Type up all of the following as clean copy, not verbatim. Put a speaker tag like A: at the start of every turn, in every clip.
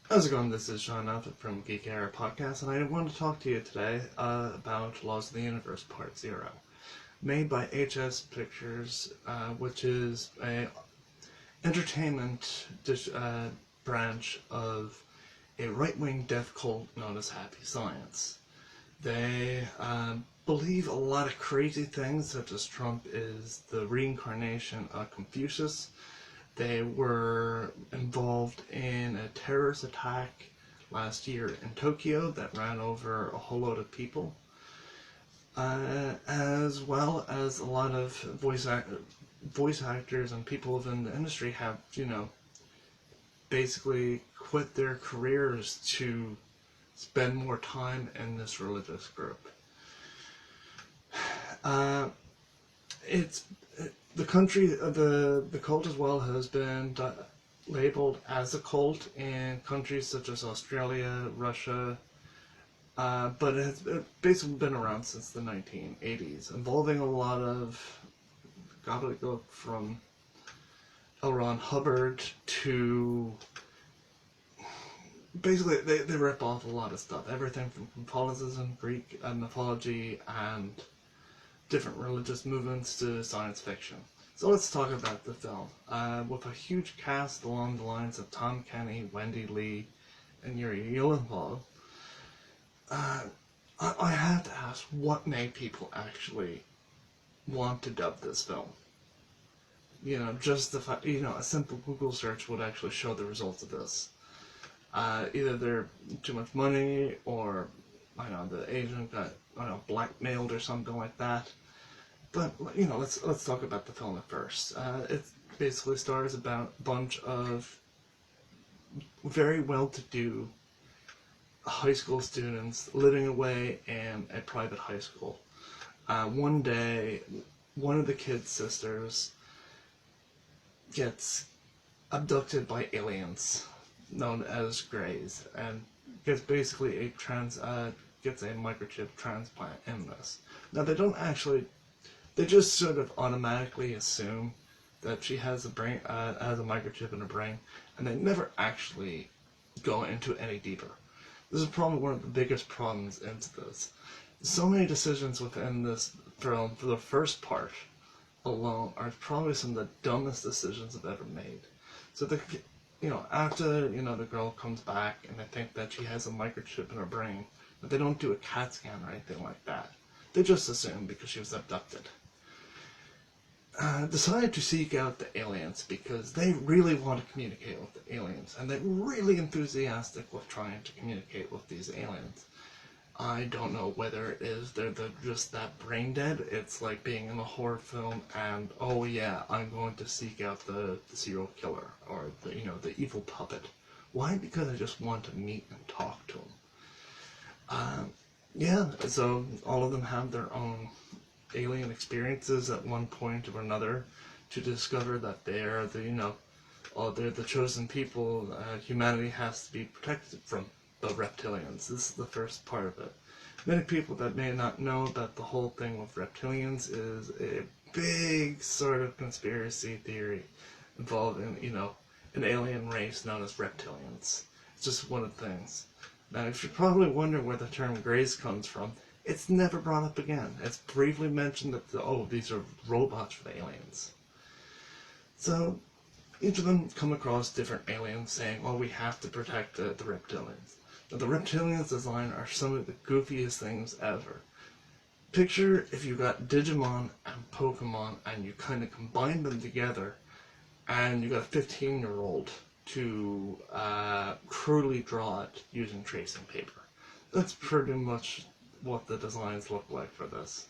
A: How's it going? This is Sean Alford from Geek Era Podcast, and I want to talk to you today about Laws of the Universe Part Zero, made by HS Pictures, which is a entertainment branch of a right-wing death cult known as Happy Science. They believe a lot of crazy things, such as Trump is the reincarnation of Confucius. They were involved in a terrorist attack last year in Tokyo that ran over a whole load of people, as well as a lot of voice actors and people within the industry have, basically quit their careers to spend more time in this religious group. The cult as well has been labeled as a cult in countries such as Australia, Russia, but it has basically been around since the 1980s, involving a lot of gobbledygook from L. Ron Hubbard to basically they rip off a lot of stuff, everything from Catholicism, Greek mythology, and different religious movements to science fiction. So let's talk about the film. With a huge cast along the lines of Tom Kenny, Wendy Lee, and Yuri Yulin, I have to ask, what made people actually want to dub this film? Just the fact, a simple Google search would actually show the results of this. Either they're too much money, or the agent got blackmailed or something like that. But let's talk about the film at first. It basically stars about a bunch of very well-to-do high school students living away in a private high school. One day, one of the kids' sisters gets abducted by aliens known as Greys, and gets basically gets a microchip transplant in this. Now they just sort of automatically assume that she has a microchip in her brain, and they never actually go into it any deeper. This is probably one of the biggest problems into this. So many decisions within this film for the first part alone are probably some of the dumbest decisions I've ever made. So after the girl comes back and they think that she has a microchip in her brain, but they don't do a CAT scan or anything like that. They just assume because she was abducted. Decided to seek out the aliens because they really want to communicate with the aliens, and they're really enthusiastic with trying to communicate with these aliens. I don't know whether it is they're just that brain dead. It's like being in a horror film and, oh yeah, I'm going to seek out the serial killer or the evil puppet. Why? Because I just want to meet and talk to them. So all of them have their own alien experiences at one point or another to discover that they are they're the chosen people. Humanity has to be protected from the reptilians. This is the first part of it. Many people that may not know that the whole thing with reptilians is a big sort of conspiracy theory involving, an alien race known as reptilians. It's just one of the things. Now, if you're probably wondering where the term Greys comes from, it's never brought up again. It's briefly mentioned that, these are robots for the aliens. So, each of them come across different aliens saying, we have to protect the reptilians. Now, the reptilians' design are some of the goofiest things ever. Picture if you got Digimon and Pokemon and you kind of combine them together, and you got a 15-year-old to crudely draw it using tracing paper. That's pretty much what the designs look like for this.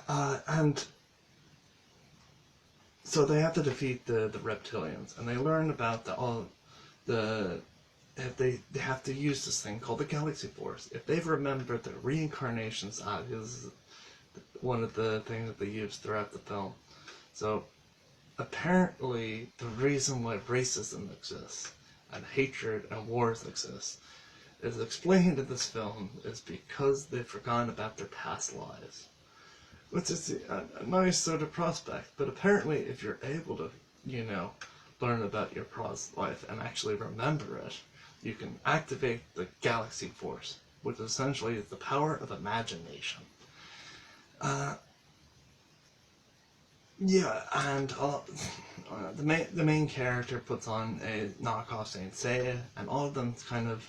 A: And so they have to defeat the reptilians, and they learn about they have to use this thing called the Galaxy Force. If they've remembered their reincarnations, is one of the things that they use throughout the film. So apparently the reason why racism exists and hatred and wars exist is explained in this film is because they've forgotten about their past lives. Which is a nice sort of prospect, but apparently if you're able to, learn about your past life and actually remember it, you can activate the Galaxy Force, which essentially is the power of imagination. Yeah, and the main character puts on a knockoff Saint Seiya, and all of them kind of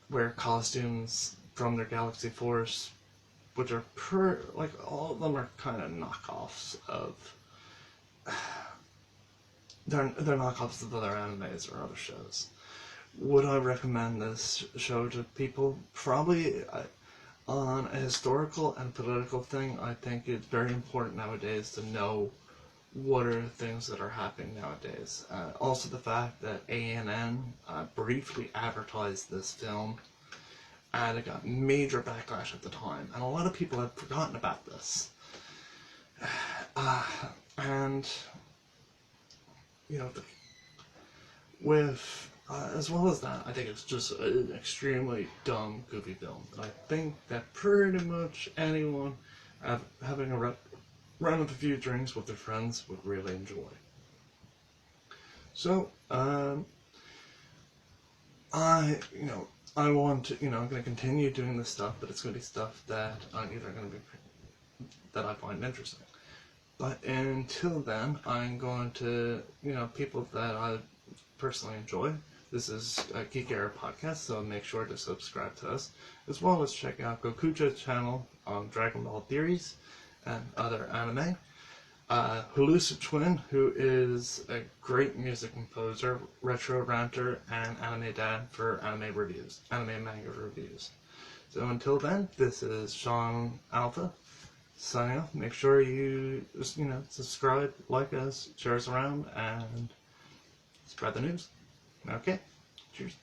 A: wear costumes from their Galaxy Force, which are all of them are kind of knockoffs of. They're knockoffs of other animes or other shows. Would I recommend this show to people? Probably. On a historical and political thing, I think it's very important nowadays to know what are things that are happening nowadays. Also the fact that ANN briefly advertised this film, and it got major backlash at the time, and a lot of people have forgotten about this. And, you know, as well as that, I think it's just an extremely dumb, goofy film. I think that pretty much anyone having a run with a few drinks with their friends would really enjoy. So, I want to, I'm going to continue doing this stuff, but it's going to be stuff that I'm either going to be, that I find interesting. But until then, I'm going to, people that I personally enjoy. This is a Geek Era podcast, so make sure to subscribe to us, as well as check out Gokuja's channel on Dragon Ball Theories and other anime. Hallucid Twin, who is a great music composer, retro ranter, and anime dad for anime and manga reviews. So until then, this is Sean Alpha, signing off. Make sure you, subscribe, like us, share us around, and spread the news. Okay, cheers.